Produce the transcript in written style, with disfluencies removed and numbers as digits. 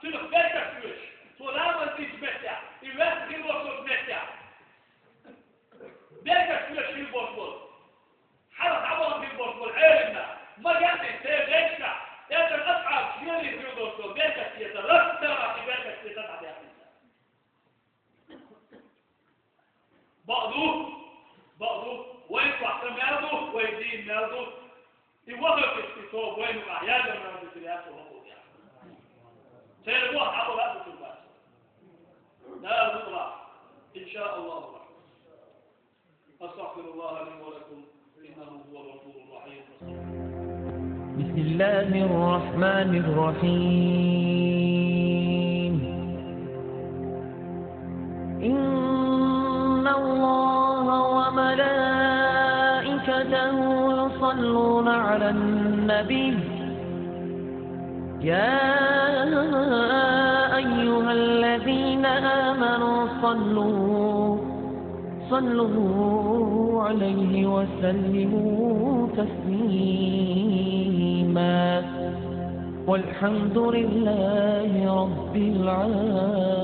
terug werkers, zolang het iets met jou. In welke geen wordt met jou. Werkers في البوصول. حرق عبر في البوصول عيرنا. ما قاعد يتغير. هذا الأصعب شيء في البوصول. werkers يترتب في werkers يتبع يا أخي. بعضه ويطلع كماله ويدين ماله. يوقف الكتاب وين أحيانا من الدنيا وهو يعني. سيروح عبر هذا الباس. لا نطلع إن شاء الله. أستغفر الله لي ولكم إنه هو الغفور الرحيم. بسم الله الرحمن الرحيم. إن الله وملائكته يصلون على النبي يا أيها الذين آمنوا صلوا عليه وسلموا تسليما والحمد لله رب العالمين.